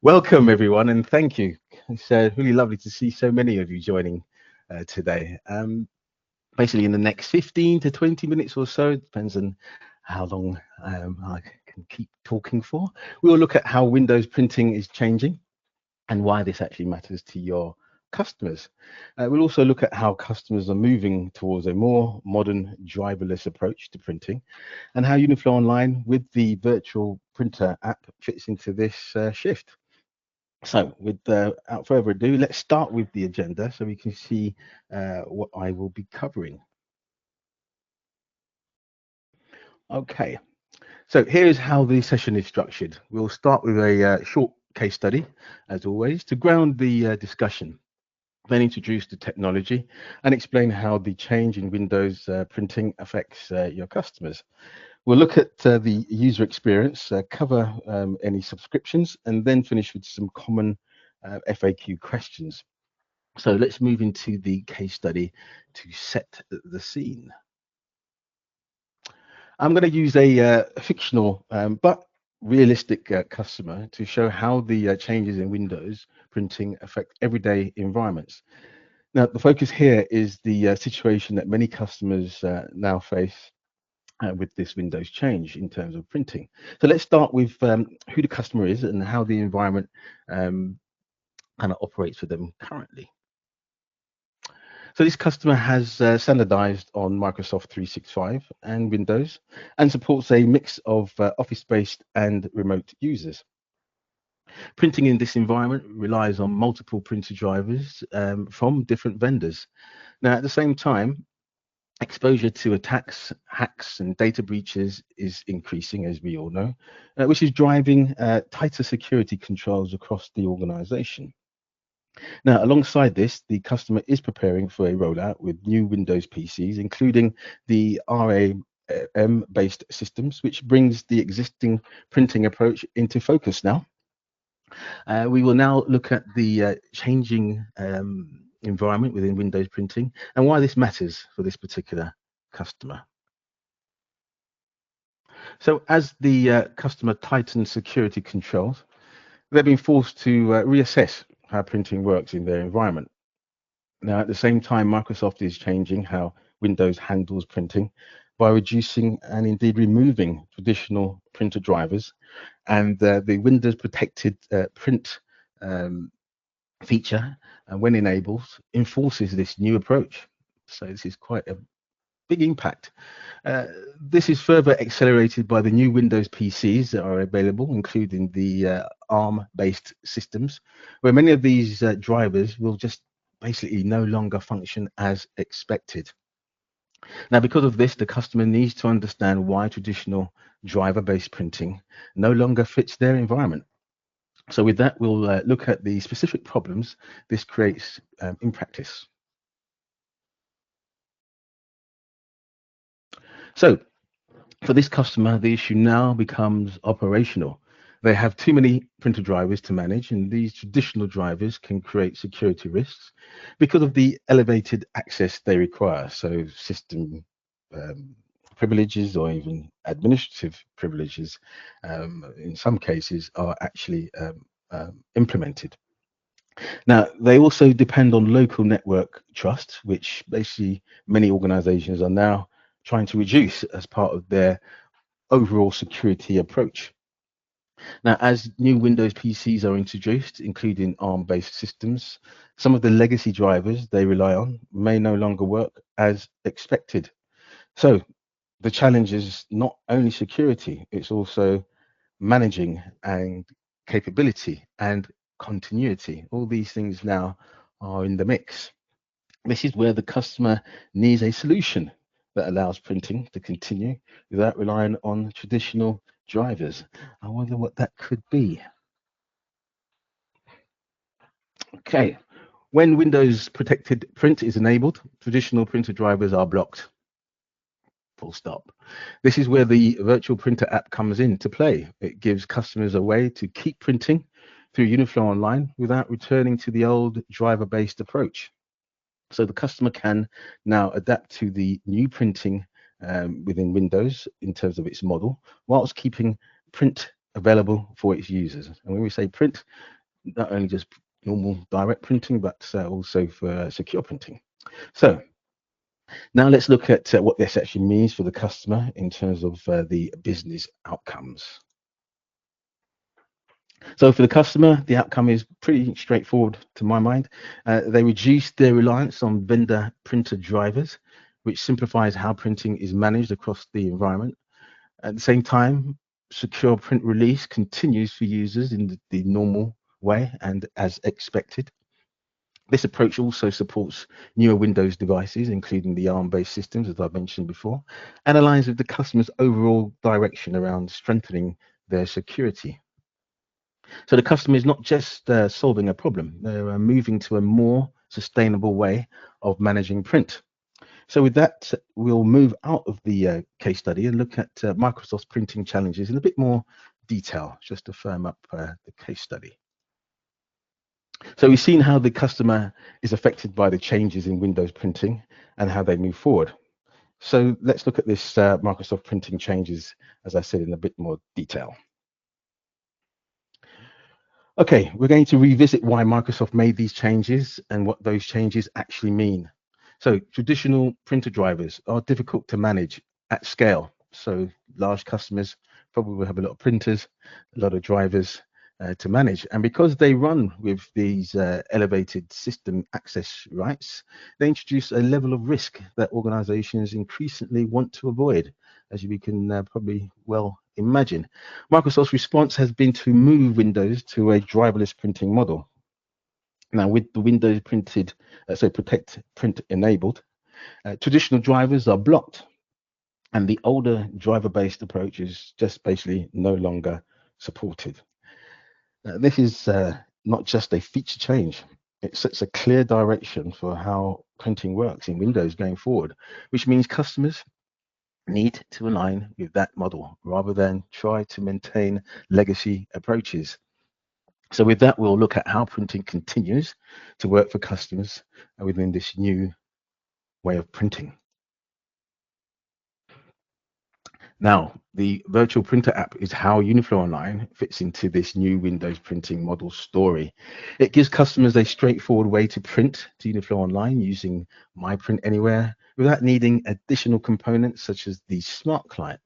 Welcome, everyone, and thank you. It's really lovely to see so many of you joining today. Basically, in the next 15 to 20 minutes or so, it depends on how long I can keep talking for. We will look at how Windows printing is changing and why this actually matters to your customers. We'll also look at how customers are moving towards a more modern driverless approach to printing and how uniFLOW Online with the virtual printer app fits into this shift. So, without further ado, let's start with the agenda so we can see what I will be covering. Okay, so here's how the session is structured. We'll start with a short case study, as always, to ground the discussion, then introduce the technology and explain how the change in Windows printing affects your customers. We'll look at the user experience, cover any subscriptions, and then finish with some common FAQ questions. So let's move into the case study to set the scene. I'm going to use a fictional but realistic customer to show how the changes in Windows printing affect everyday environments. Now, the focus here is the situation that many customers now face with this Windows change in terms of printing. So let's start with who the customer is and how the environment kind of operates for them currently. So this customer has standardized on Microsoft 365 and Windows and supports a mix of office-based and remote users. Printing in this environment relies on multiple printer drivers from different vendors. Now, at the same time, exposure to attacks, hacks, and data breaches is increasing, as we all know, which is driving tighter security controls across the organization. Now, alongside this, the customer is preparing for a rollout with new Windows PCs, including the RAM-based systems, which brings the existing printing approach into focus now. We will now look at the changing environment within Windows printing and why this matters for this particular customer. So as the customer tightens security controls, they've been forced to reassess how printing works in their environment. Now, at the same time, Microsoft is changing how Windows handles printing by reducing and indeed removing traditional printer drivers, and the Windows protected print feature, when enabled, enforces this new approach. So this is quite a big impact. This is further accelerated by the new Windows PCs that are available, including the ARM-based systems, where many of these drivers will just basically no longer function as expected. Now, because of this, the customer needs to understand why traditional driver-based printing no longer fits their environment. So with that, we'll look at the specific problems this creates in practice. So for this customer, the issue now becomes operational. They have too many printer drivers to manage, and these traditional drivers can create security risks because of the elevated access they require. So system privileges or even administrative privileges in some cases are actually implemented. Now, they also depend on local network trust, which basically many organizations are now trying to reduce as part of their overall security approach. Now, as new Windows PCs are introduced, including ARM-based systems, some of the legacy drivers they rely on may no longer work as expected. So the challenge is not only security, it's also managing and capability and continuity. All these things now are in the mix. This is where the customer needs a solution that allows printing to continue without relying on traditional drivers. I wonder what that could be. Okay, when Windows protected print is enabled, traditional printer drivers are blocked. Full stop. This is where the virtual printer app comes into play. It gives customers a way to keep printing through uniFLOW Online without returning to the old driver-based approach. So the customer can now adapt to the new printing within Windows in terms of its model, whilst keeping print available for its users. And when we say print, not only just normal direct printing, but also for secure printing. So now let's look at what this actually means for the customer in terms of the business outcomes. So for the customer, the outcome is pretty straightforward to my mind. They reduce their reliance on vendor printer drivers, which simplifies how printing is managed across the environment. At the same time, secure print release continues for users in the normal way and as expected. This approach also supports newer Windows devices, including the ARM-based systems, as I mentioned before, and aligns with the customer's overall direction around strengthening their security. So the customer is not just solving a problem, they're moving to a more sustainable way of managing print. So with that, we'll move out of the case study and look at Microsoft's printing challenges in a bit more detail, just to firm up the case study. So we've seen how the customer is affected by the changes in Windows printing and how they move forward. So let's look at this Microsoft printing changes, as I said, in a bit more detail. Okay, we're going to revisit why Microsoft made these changes and what those changes actually mean. So traditional printer drivers are difficult to manage at scale. So large customers probably will have a lot of printers, a lot of drivers to manage. And because they run with these elevated system access rights, they introduce a level of risk that organizations increasingly want to avoid, as we can probably well imagine. Microsoft's response has been to move Windows to a driverless printing model. Now, with the Windows printed, Protect Print enabled, traditional drivers are blocked, and the older driver-based approach is just basically no longer supported. This is not just a feature change. It sets a clear direction for how printing works in Windows going forward, which means customers need to align with that model rather than try to maintain legacy approaches. So with that, we'll look at how printing continues to work for customers within this new way of printing. Now, the virtual printer app is how uniFLOW Online fits into this new Windows printing model story. It gives customers a straightforward way to print to uniFLOW Online using My Print Anywhere without needing additional components such as the SmartClient.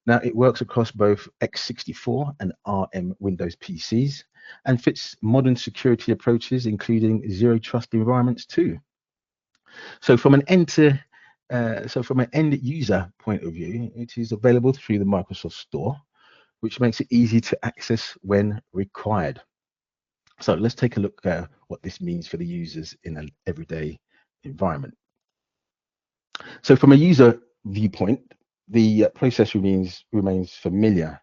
Now, it works across both x64 and ARM Windows PCs and fits modern security approaches, including zero trust environments too. So from an end user point of view, it is available through the Microsoft Store, which makes it easy to access when required. So let's take a look at what this means for the users in an everyday environment. So from a user viewpoint, the process remains familiar.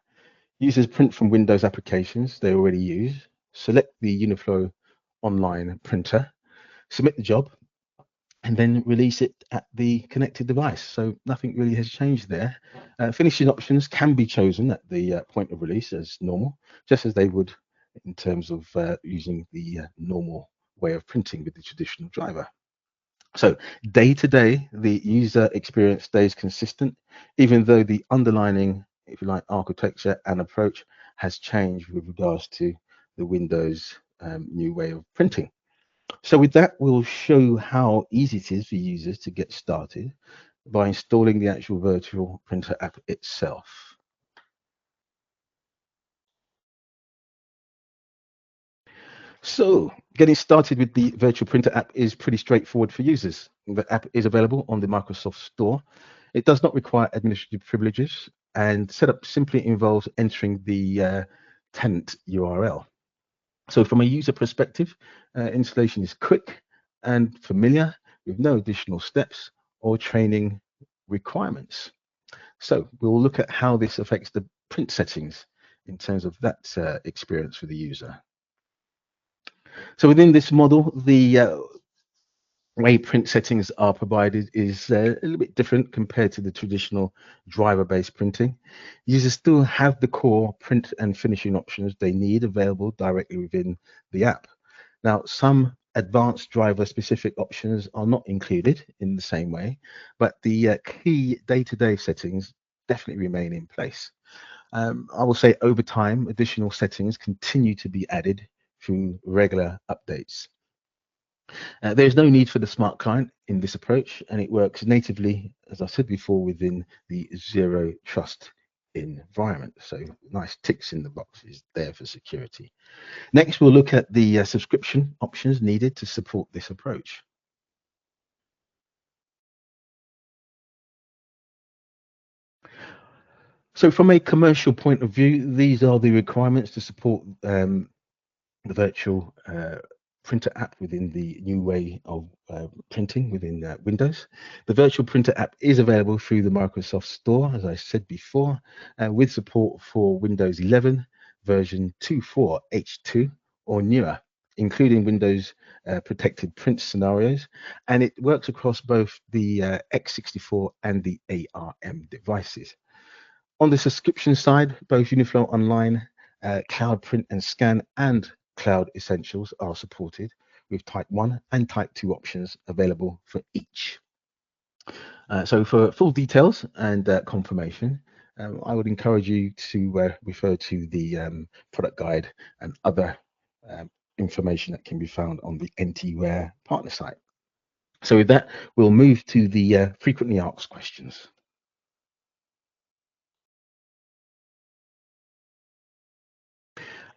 Users print from Windows applications they already use, select the uniFLOW Online printer, submit the job, and then release it at the connected device. So nothing really has changed there. Finishing options can be chosen at the point of release as normal, just as they would in terms of using the normal way of printing with the traditional driver. So day to day, the user experience stays consistent, even though the underlying, if you like, architecture and approach has changed with regards to the Windows new way of printing. So with that, we'll show how easy it is for users to get started by installing the actual virtual printer app itself. So getting started with the virtual printer app is pretty straightforward for users. The app is available on the Microsoft Store. It does not require administrative privileges, and setup simply involves entering the tenant URL. So from a user perspective, installation is quick and familiar with no additional steps or training requirements. So we'll look at how this affects the print settings in terms of that experience for the user. So within this model, the way print settings are provided is a little bit different compared to the traditional driver-based printing. Users still have the core print and finishing options they need available directly within the app. Now, some advanced driver-specific options are not included in the same way, but the key day-to-day settings definitely remain in place. I will say over time, additional settings continue to be added through regular updates. There's no need for the smart client in this approach, and it works natively, as I said before, within the zero trust environment. So nice ticks in the boxes there for security. Next, we'll look at the subscription options needed to support this approach. So from a commercial point of view, these are the requirements to support the virtual printer app within the new way of printing within Windows. The virtual printer app is available through the Microsoft Store, as I said before, with support for Windows 11 version 2.4 H2 or newer, including Windows protected print scenarios, and it works across both the x64 and the ARM devices. On the subscription side, both uniFLOW Online, Cloud Print and Scan, and Cloud Essentials are supported with Type 1 and Type 2 options available for each. So for full details and confirmation, I would encourage you to refer to the product guide and other information that can be found on the NTware partner site. So with that, we'll move to the frequently asked questions.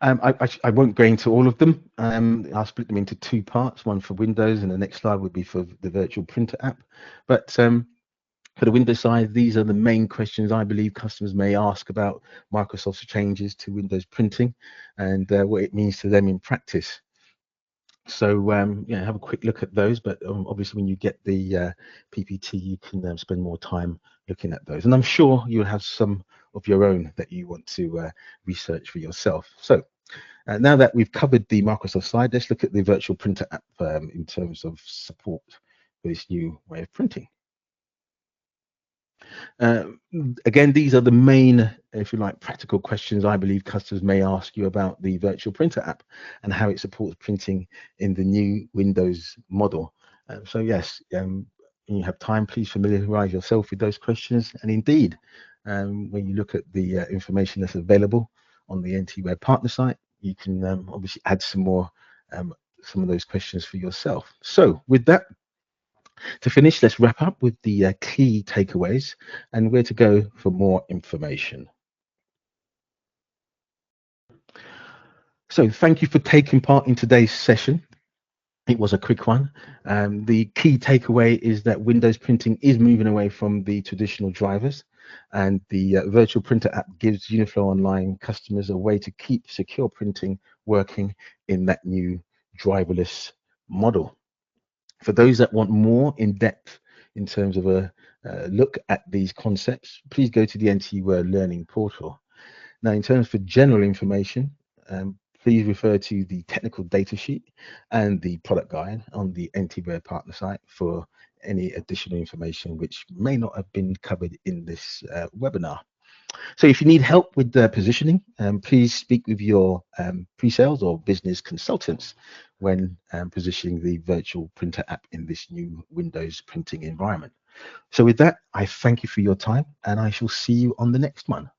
I won't go into all of them. I'll split them into two parts, one for Windows and the next slide would be for the virtual printer app. But for the Windows side, these are the main questions I believe customers may ask about Microsoft's changes to Windows printing and what it means to them in practice. So yeah, have a quick look at those, but obviously when you get the PPT, you can spend more time looking at those. And I'm sure you'll have some of your own that you want to research for yourself. So now that we've covered the Microsoft side, let's look at the virtual printer app in terms of support for this new way of printing. Uh, Again, these are the main, if you like, practical questions I believe customers may ask you about the virtual printer app and how it supports printing in the new Windows model. So yes, when you have time, please familiarize yourself with those questions. And indeed, when you look at the information that's available on the NTware partner site, you can obviously add some of those questions for yourself. So with that, to finish, let's wrap up with the key takeaways and where to go for more information. So thank you for taking part in today's session. It was a quick one. The key takeaway is that Windows printing is moving away from the traditional drivers, and the virtual printer app gives uniFLOW Online customers a way to keep secure printing working in that new driverless model. For those that want more in depth in terms of a look at these concepts, please go to the NTware Learning portal. Now, in terms for general information, please refer to the technical data sheet and the product guide on the NTware partner site for any additional information which may not have been covered in this webinar. So if you need help with the positioning, please speak with your pre-sales or business consultants when positioning the virtual printer app in this new Windows printing environment. So with that, I thank you for your time and I shall see you on the next one.